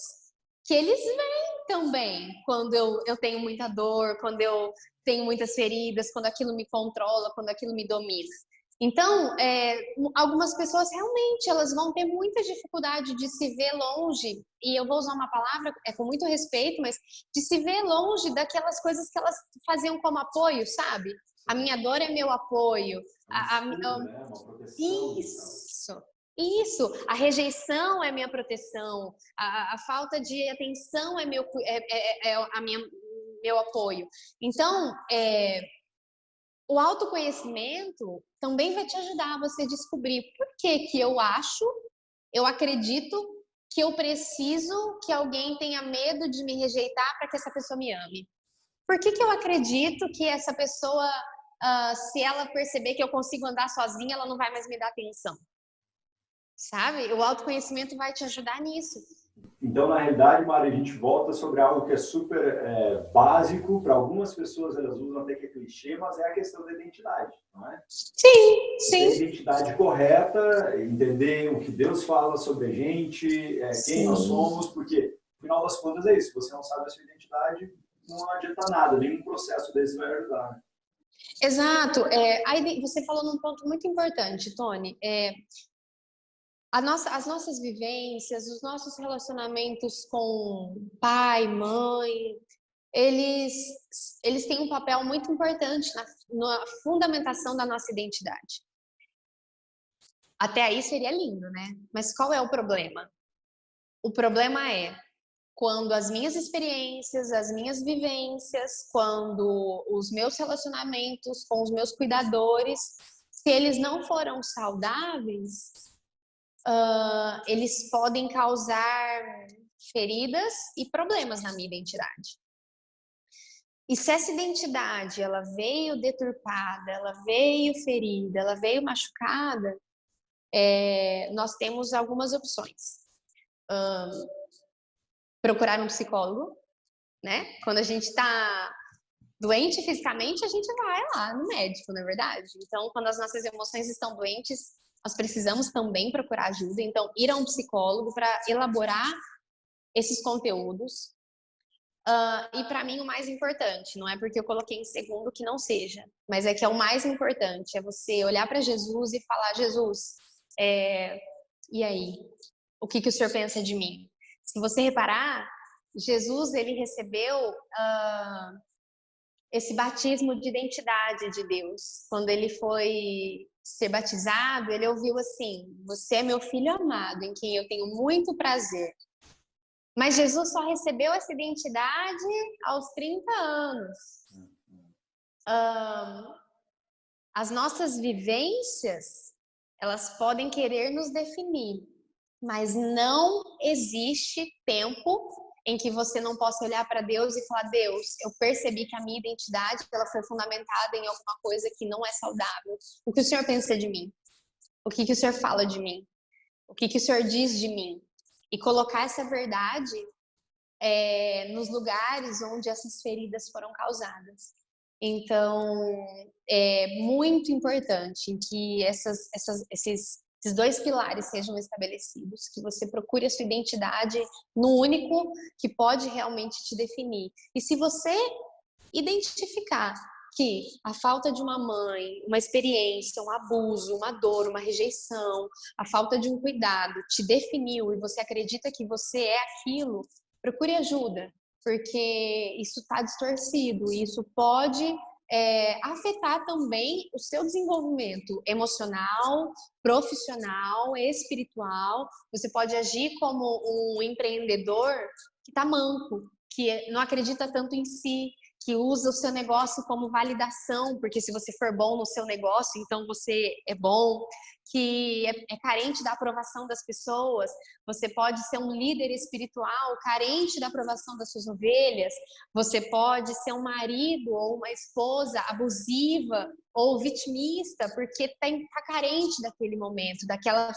que eles vêm também quando eu tenho muita dor, quando eu tenho muitas feridas, quando aquilo me controla, quando aquilo me domina. Então, algumas pessoas realmente elas vão ter muita dificuldade de se ver longe, e eu vou usar uma palavra com muito respeito, mas de se ver longe daquelas coisas que elas faziam como apoio, sabe? A minha dor é meu apoio. Né? Uma proteção. Isso. A rejeição é minha proteção. A falta de atenção é meu apoio. Então, o autoconhecimento também vai te ajudar a você descobrir por que eu acredito que eu preciso que alguém tenha medo de me rejeitar para que essa pessoa me ame. Por que eu acredito que essa pessoa, se ela perceber que eu consigo andar sozinha, ela não vai mais me dar atenção? Sabe? O autoconhecimento vai te ajudar nisso. Então, na realidade, Mari, a gente volta sobre algo que é super básico. Para algumas pessoas, elas usam até que é clichê, mas é a questão da identidade, não é? Sim. Ter a identidade correta, entender o que Deus fala sobre a gente, quem nós somos, porque, no final das contas, é isso. Se você não sabe a sua identidade, não adianta nada, nenhum processo desse vai ajudar. Né? Exato. Você falou num ponto muito importante, Tony. As nossas vivências, os nossos relacionamentos com pai, mãe, eles têm um papel muito importante na fundamentação da nossa identidade. Até aí seria lindo, né? Mas qual é o problema? O problema é quando as minhas experiências, as minhas vivências, quando os meus relacionamentos com os meus cuidadores, se eles não foram saudáveis, eles podem causar feridas e problemas na minha identidade. E se essa identidade ela veio deturpada, ela veio ferida, ela veio machucada, nós temos algumas opções. Procurar um psicólogo, né? Quando a gente está doente fisicamente, a gente vai lá no médico, não é verdade? Então, quando as nossas emoções estão doentes, nós precisamos também procurar ajuda. Então, ir a um psicólogo para elaborar esses conteúdos. E para mim o mais importante, não é porque eu coloquei em segundo que não seja, mas é que é o mais importante, é você olhar para Jesus e falar: Jesus, e aí? O que o Senhor pensa de mim? Se você reparar, Jesus ele recebeu esse batismo de identidade de Deus. Quando ele foi ser batizado, ele ouviu assim: você é meu filho amado, em quem eu tenho muito prazer. Mas Jesus só recebeu essa identidade aos 30 anos. As nossas vivências, elas podem querer nos definir, mas não existe tempo em que você não possa olhar para Deus e falar: Deus, eu percebi que a minha identidade ela foi fundamentada em alguma coisa que não é saudável. O que o Senhor pensa de mim? O que o Senhor fala de mim? O que o Senhor diz de mim? E colocar essa verdade nos lugares onde essas feridas foram causadas. Então, é muito importante que esses dois pilares sejam estabelecidos, que você procure a sua identidade no único que pode realmente te definir. E se você identificar que a falta de uma mãe, uma experiência, um abuso, uma dor, uma rejeição, a falta de um cuidado te definiu e você acredita que você é aquilo, procure ajuda, porque isso está distorcido e isso pode afetar também o seu desenvolvimento emocional, profissional, espiritual. Você pode agir como um empreendedor que está manco, que não acredita tanto em si, que usa o seu negócio como validação, porque se você for bom no seu negócio, então você é bom, que é carente da aprovação das pessoas. Você pode ser um líder espiritual carente da aprovação das suas ovelhas. Você pode ser um marido ou uma esposa abusiva ou vitimista, porque está carente daquele momento, daquela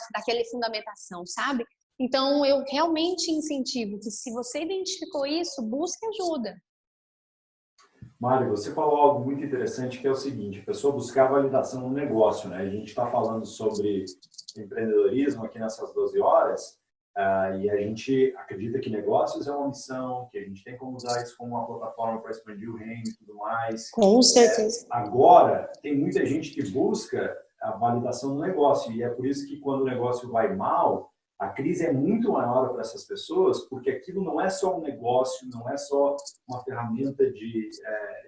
fundamentação, sabe? Então, eu realmente incentivo que, se você identificou isso, busque ajuda. Mário, você falou algo muito interessante, que é o seguinte: a pessoa buscar validação no negócio, né? A gente está falando sobre empreendedorismo aqui nessas 12 horas, e a gente acredita que negócios é uma missão, que a gente tem como usar isso como uma plataforma para expandir o reino e tudo mais. Com certeza. Agora, tem muita gente que busca a validação no negócio, e é por isso que, quando o negócio vai mal, a crise é muito maior para essas pessoas, porque aquilo não é só um negócio, não é só uma ferramenta de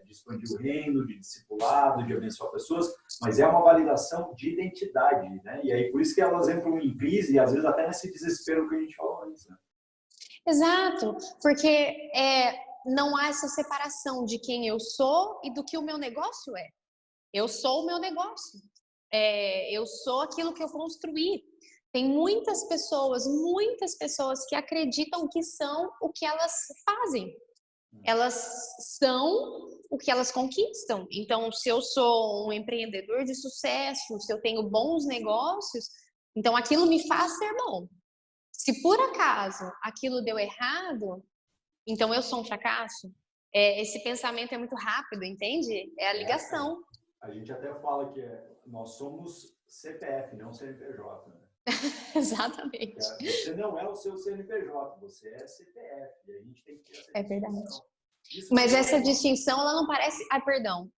expandir o reino, de discipulado, de abençoar pessoas, mas é uma validação de identidade, né? E aí, por isso que elas entram em crise, e às vezes até nesse desespero que a gente falou antes, né? Exato, porque não há essa separação de quem eu sou e do que o meu negócio é. Eu sou o meu negócio, eu sou aquilo que eu construí. Tem muitas pessoas que acreditam que são o que elas fazem. Elas são o que elas conquistam. Então, se eu sou um empreendedor de sucesso, se eu tenho bons negócios, então aquilo me faz ser bom. Se por acaso aquilo deu errado, então eu sou um fracasso. Esse pensamento é muito rápido, entende? É a ligação. A gente até fala que nós somos CPF, não CNPJ, né? Exatamente. Você não é o seu CNPJ, você é CPF. E a gente tem que ter essa distinção. É verdade. Mas essa distinção, ela não parece... perdão.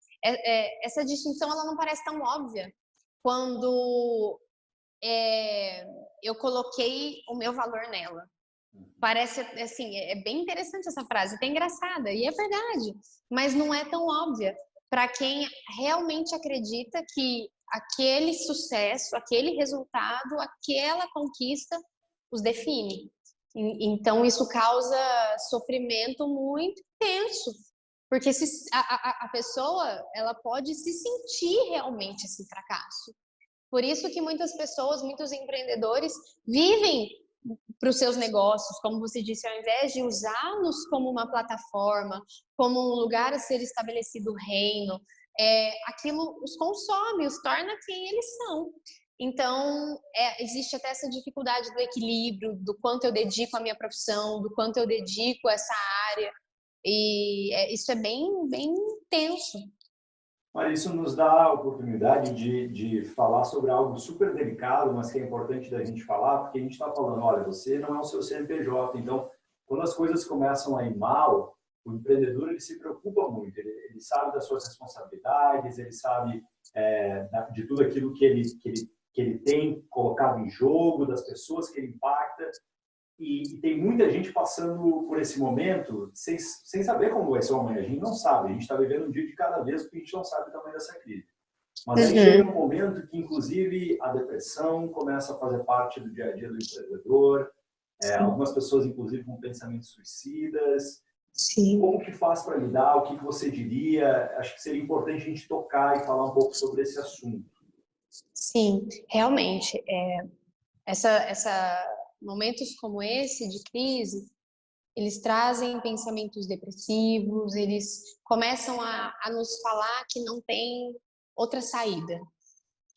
Essa distinção, ela não parece tão óbvia quando eu coloquei o meu valor nela. Parece, assim, é bem interessante essa frase, até engraçada, e é verdade, mas não é tão óbvia para quem realmente acredita que aquele sucesso, aquele resultado, aquela conquista os define. Então, isso causa sofrimento muito intenso, porque a pessoa, ela pode se sentir realmente esse fracasso. Por isso que muitas pessoas, muitos empreendedores vivem para os seus negócios, como você disse, ao invés de usá-los como uma plataforma, como um lugar a ser estabelecido o reino, aquilo os consome, os torna quem eles são. Então, existe até essa dificuldade do equilíbrio, do quanto eu dedico à minha profissão, do quanto eu dedico a essa área, e isso é bem, bem intenso. Mas isso nos dá a oportunidade de falar sobre algo super delicado, mas que é importante da gente falar, porque a gente está falando, olha, você não é o seu CNPJ, então, quando as coisas começam a ir mal, o empreendedor, ele se preocupa muito, ele sabe das suas responsabilidades, ele sabe de tudo aquilo que ele tem colocado em jogo, das pessoas que ele impacta, e tem muita gente passando por esse momento sem saber como vai ser o amanhã. A gente não sabe, a gente está vivendo um dia de cada vez porque a gente não sabe o tamanho dessa crise. Mas aí chega um momento que, inclusive, a depressão começa a fazer parte do dia a dia do empreendedor, algumas pessoas, inclusive, com pensamentos suicidas. Sim. Como que faz para lidar? O que você diria? Acho que seria importante a gente tocar e falar um pouco sobre esse assunto. Sim, realmente. Momentos como esse de crise, eles trazem pensamentos depressivos, eles começam a nos falar que não tem outra saída,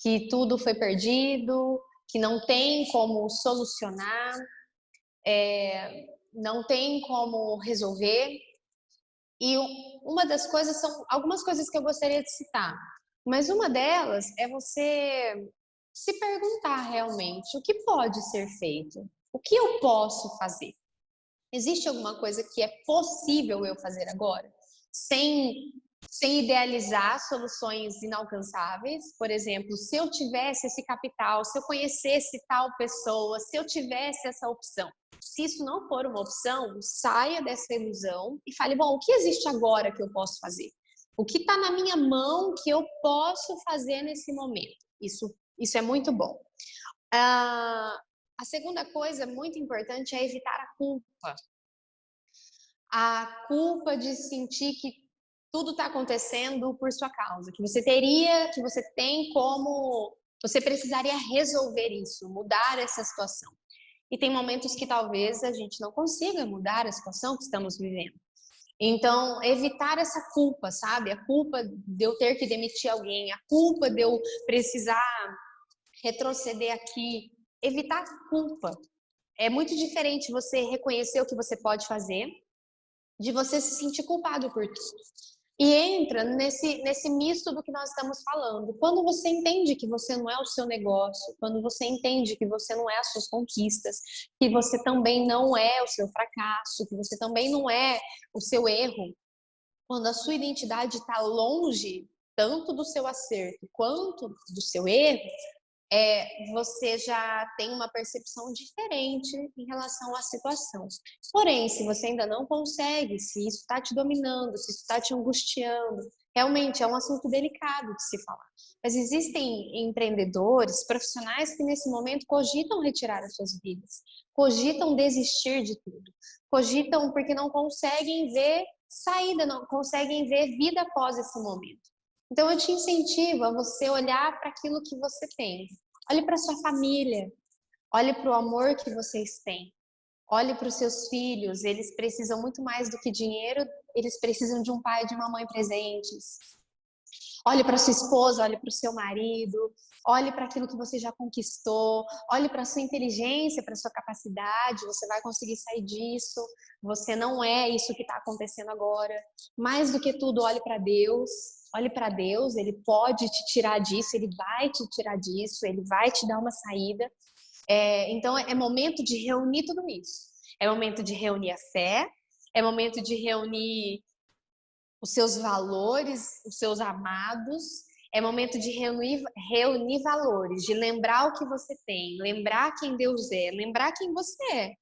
que tudo foi perdido, que não tem como solucionar, não tem como resolver. E uma das coisas são algumas coisas que eu gostaria de citar, mas uma delas é você se perguntar realmente o que pode ser feito, o que eu posso fazer. Existe alguma coisa que é possível eu fazer agora? Sem idealizar soluções inalcançáveis. Por exemplo, se eu tivesse esse capital, se eu conhecesse tal pessoa, se eu tivesse essa opção. Se isso não for uma opção, saia dessa ilusão e fale, bom, o que existe agora que eu posso fazer? O que está na minha mão que eu posso fazer nesse momento? Isso é muito bom. A segunda coisa muito importante é evitar a culpa. A culpa de sentir que tudo está acontecendo por sua causa, que você teria, que você tem como, você precisaria resolver isso, mudar essa situação. E tem momentos que talvez a gente não consiga mudar a situação que estamos vivendo. Então, evitar essa culpa, sabe? A culpa de eu ter que demitir alguém, a culpa de eu precisar retroceder aqui. Evitar a culpa. É muito diferente você reconhecer o que você pode fazer, de você se sentir culpado por tudo. E entra nesse misto do que nós estamos falando. Quando você entende que você não é o seu negócio, quando você entende que você não é as suas conquistas, que você também não é o seu fracasso, que você também não é o seu erro, quando a sua identidade está longe tanto do seu acerto quanto do seu erro, você já tem uma percepção diferente em relação à situação. Porém, se você ainda não consegue, se isso está te dominando, se isso está te angustiando, realmente é um assunto delicado de se falar. Mas existem empreendedores, profissionais que nesse momento cogitam retirar as suas vidas, cogitam desistir de tudo, cogitam porque não conseguem ver saída, não conseguem ver vida após esse momento. Então, eu te incentivo a você olhar para aquilo que você tem. Olhe para sua família. Olhe para o amor que vocês têm. Olhe para os seus filhos. Eles precisam muito mais do que dinheiro. Eles precisam de um pai e de uma mãe presentes. Olhe para sua esposa, olhe para o seu marido. Olhe para aquilo que você já conquistou. Olhe para a sua inteligência, para a sua capacidade. Você vai conseguir sair disso. Você não é isso que está acontecendo agora. Mais do que tudo, olhe para Deus. Olhe para Deus, Ele pode te tirar disso, Ele vai te tirar disso, Ele vai te dar uma saída. Então, é momento de reunir tudo isso. É momento de reunir a fé, é momento de reunir os seus valores, os seus amados, é momento de reunir valores, de lembrar o que você tem, lembrar quem Deus é, lembrar quem você é.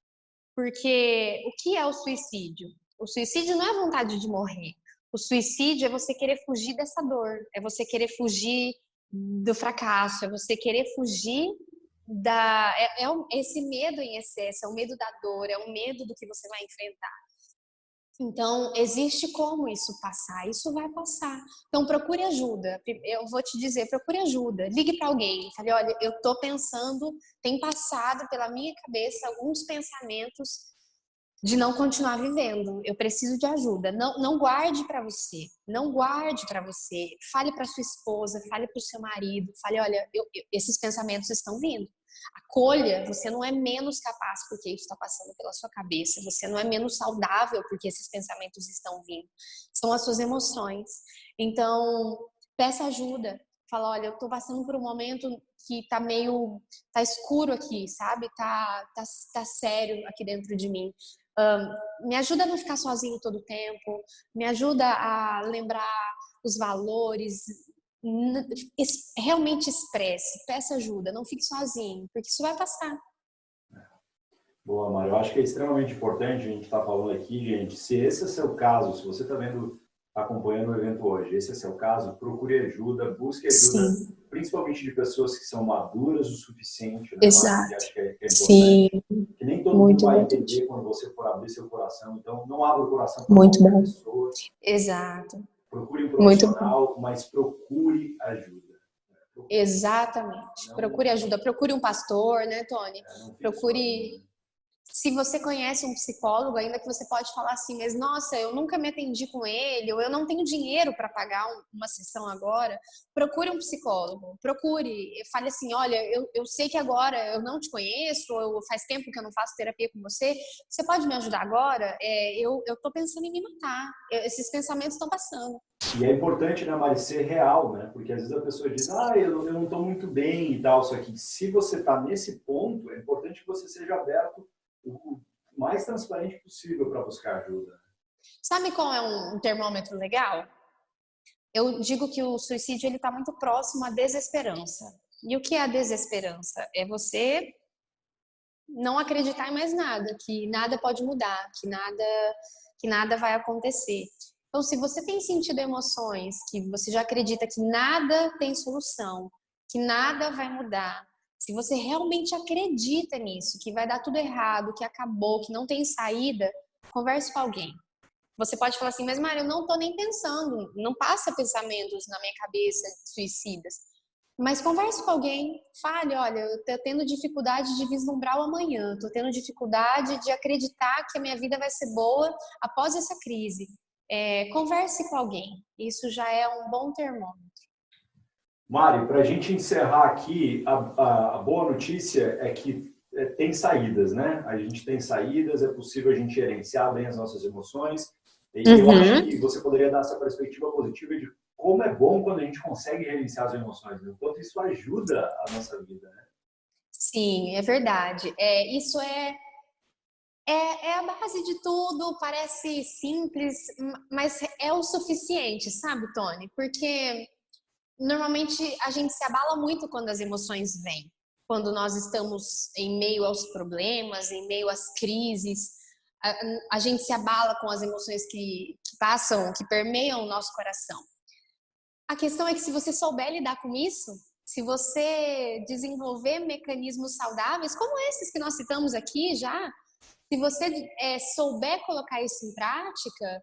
Porque o que é o suicídio? O suicídio não é a vontade de morrer. O suicídio é você querer fugir dessa dor, é você querer fugir do fracasso, é você querer fugir esse medo em excesso, é o medo da dor, é o medo do que você vai enfrentar. Então, existe como isso passar, isso vai passar. Então, procure ajuda. Eu vou te dizer, procure ajuda. Ligue para alguém, fale, olha, eu estou pensando, tem passado pela minha cabeça alguns pensamentos de não continuar vivendo. Eu preciso de ajuda. Não guarde para você. Não guarde para você. Fale para sua esposa, fale para o seu marido. Fale, olha, esses pensamentos estão vindo. Acolha, você não é menos capaz porque isso está passando pela sua cabeça. Você não é menos saudável porque esses pensamentos estão vindo. São as suas emoções. Então, peça ajuda. Fala, olha, eu estou passando por um momento que tá escuro aqui, sabe? Tá sério aqui dentro de mim. Me ajuda a não ficar sozinho todo o tempo, me ajuda a lembrar os valores, realmente expresse, peça ajuda, não fique sozinho, porque isso vai passar. Boa, Mário. Eu acho que é extremamente importante a gente estar falando aqui, gente, se esse é seu caso, se você está acompanhando o evento hoje, esse é seu caso, procure ajuda, busque ajuda, sim, principalmente de pessoas que são maduras o suficiente, né, exato, Mário? Acho que é importante. Sim. Que nem todo mundo vai entender quando você for abrir seu coração, então não abra o coração para qualquer pessoa. Exato. Procure um profissional, mas procure ajuda. Exatamente. Procure ajuda, procure um pastor, né, Tony? Procure. Se você conhece um psicólogo, ainda que você pode falar assim, mas nossa, eu nunca me atendi com ele, ou eu não tenho dinheiro para pagar uma sessão agora, procure um psicólogo, procure, fale assim, olha, eu sei que agora eu não te conheço, ou faz tempo que eu não faço terapia com você pode me ajudar agora? Eu tô pensando em me matar, esses pensamentos estão passando. E é importante, né, Mari, ser real, né? Porque às vezes a pessoa diz, eu não estou muito bem e tal, só que se você está nesse ponto, é importante que você seja aberto o mais transparente possível para buscar ajuda. Sabe qual é um termômetro legal? Eu digo que o suicídio ele está muito próximo à desesperança. E o que é a desesperança? É você não acreditar em mais nada, que nada pode mudar, que nada vai acontecer. Então, se você tem sentido emoções, que você já acredita que nada tem solução, que nada vai mudar, se você realmente acredita nisso, que vai dar tudo errado, que acabou, que não tem saída, converse com alguém. Você pode falar assim, mas Mário, eu não estou nem pensando, não passa pensamentos na minha cabeça suicidas. Mas converse com alguém, fale, olha, eu estou tendo dificuldade de vislumbrar o amanhã, estou tendo dificuldade de acreditar que a minha vida vai ser boa após essa crise. Converse com alguém, isso já é um bom termômetro. Mário, para a gente encerrar aqui, a boa notícia é que tem saídas, né? A gente tem saídas, é possível a gente gerenciar bem as nossas emoções. E eu acho que você poderia dar essa perspectiva positiva de como é bom quando a gente consegue gerenciar as emoções, né? O quanto isso ajuda a nossa vida, né? Sim, é verdade. Isso é a base de tudo, parece simples, mas é o suficiente, sabe, Tony? Porque normalmente a gente se abala muito quando as emoções vêm, quando nós estamos em meio aos problemas, em meio às crises, a gente se abala com as emoções que passam, que permeiam o nosso coração. A questão é que se você souber lidar com isso, se você desenvolver mecanismos saudáveis, como esses que nós citamos aqui já, se você souber colocar isso em prática,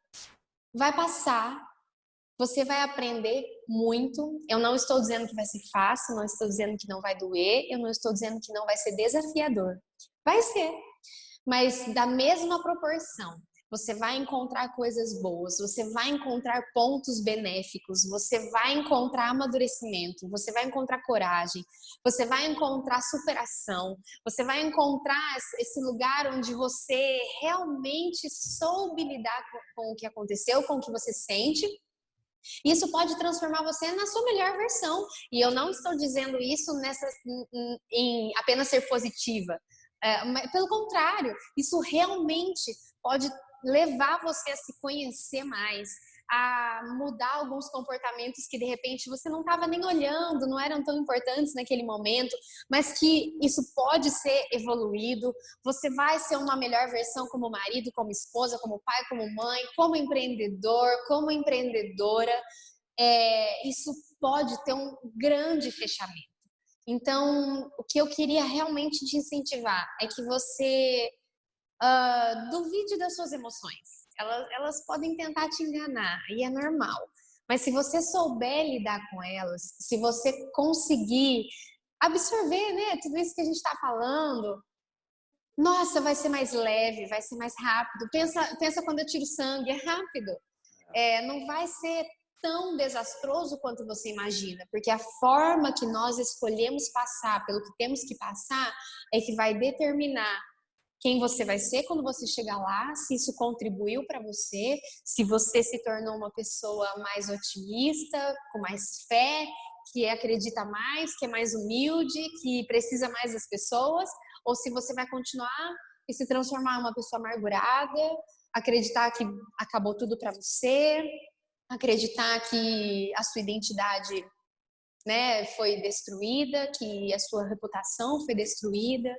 vai passar. Você vai aprender muito. Eu não estou dizendo que vai ser fácil, não estou dizendo que não vai doer, eu não estou dizendo que não vai ser desafiador. Vai ser, mas da mesma proporção. Você vai encontrar coisas boas, você vai encontrar pontos benéficos, você vai encontrar amadurecimento, você vai encontrar coragem, você vai encontrar superação, você vai encontrar esse lugar onde você realmente soube lidar com o que aconteceu, com o que você sente. Isso pode transformar você na sua melhor versão. E eu não estou dizendo isso em apenas ser positiva. Mas, pelo contrário, isso realmente pode levar você a se conhecer mais, a mudar alguns comportamentos que de repente você não estava nem olhando, não eram tão importantes naquele momento, mas que isso pode ser evoluído. Você vai ser uma melhor versão como marido, como esposa, como pai, como mãe, como empreendedor, como empreendedora. Isso pode ter um grande fechamento. Então, o que eu queria realmente te incentivar é que você duvide das suas emoções. Elas podem tentar te enganar, e é normal. Mas se você souber lidar com elas, se você conseguir absorver, né, tudo isso que a gente está falando, nossa, vai ser mais leve, vai ser mais rápido. Pensa quando eu tiro sangue, é rápido. Não vai ser tão desastroso quanto você imagina, porque a forma que nós escolhemos passar pelo que temos que passar é que vai determinar quem você vai ser quando você chegar lá, se isso contribuiu para você, se você se tornou uma pessoa mais otimista, com mais fé, que acredita mais, que é mais humilde, que precisa mais das pessoas, ou se você vai continuar e se transformar em uma pessoa amargurada, acreditar que acabou tudo para você, acreditar que a sua identidade, né, foi destruída, que a sua reputação foi destruída.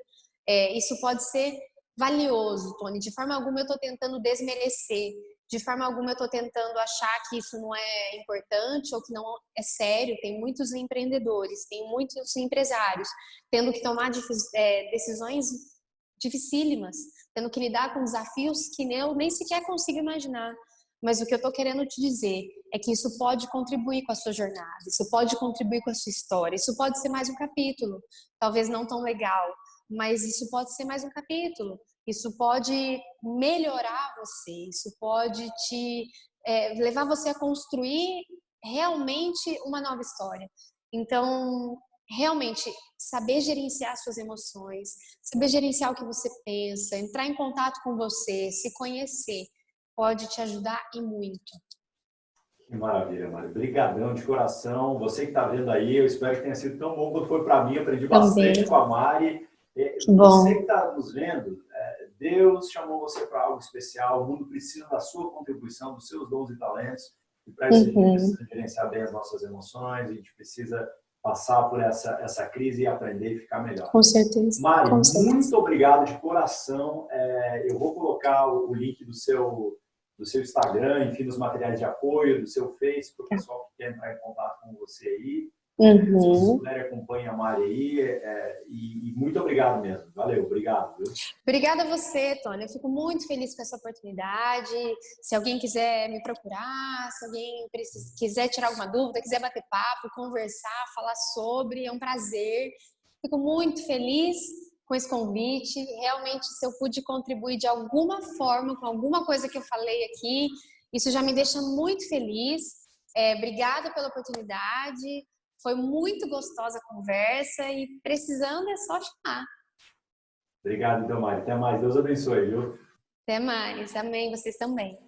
Isso pode ser valioso, Tony. De forma alguma eu estou tentando desmerecer, de forma alguma eu estou tentando achar que isso não é importante ou que não é sério. Tem muitos empreendedores, tem muitos empresários tendo que tomar decisões dificílimas, tendo que lidar com desafios que eu nem sequer consigo imaginar. Mas o que eu estou querendo te dizer é que isso pode contribuir com a sua jornada, isso pode contribuir com a sua história, isso pode ser mais um capítulo, talvez não tão legal, mas isso pode ser mais um capítulo, isso pode melhorar você, isso pode levar você a construir realmente uma nova história. Então, realmente, saber gerenciar suas emoções, saber gerenciar o que você pensa, entrar em contato com você, se conhecer, pode te ajudar e muito. Que maravilha, Mari. Obrigadão de coração. Você que está vendo aí, eu espero que tenha sido tão bom quanto foi para mim. Aprendi bastante com a Mari. Você que está nos vendo, Deus chamou você para algo especial. O mundo precisa da sua contribuição, dos seus dons e talentos. E para isso a gente precisa gerenciar bem as nossas emoções. A gente precisa passar por essa crise e aprender e ficar melhor. Com certeza. Mari, com certeza. Muito obrigado de coração. Eu vou colocar o link do seu Instagram, enfim, dos materiais de apoio, do seu Face, para o pessoal que quer entrar em contato com você aí. Uhum. Se puder, acompanhe a Mari aí. E muito obrigado mesmo. Valeu, obrigado. Viu? Obrigada a você, Tony. Eu fico muito feliz com essa oportunidade. Se alguém quiser me procurar, se alguém quiser tirar alguma dúvida, quiser bater papo, conversar, falar sobre, é um prazer. Fico muito feliz com esse convite. Realmente, se eu pude contribuir de alguma forma com alguma coisa que eu falei aqui, isso já me deixa muito feliz. Obrigada pela oportunidade. Foi muito gostosa a conversa e precisando é só chamar. Obrigado, então, Mari. Até mais. Deus abençoe, viu? Até mais. Amém. Vocês também.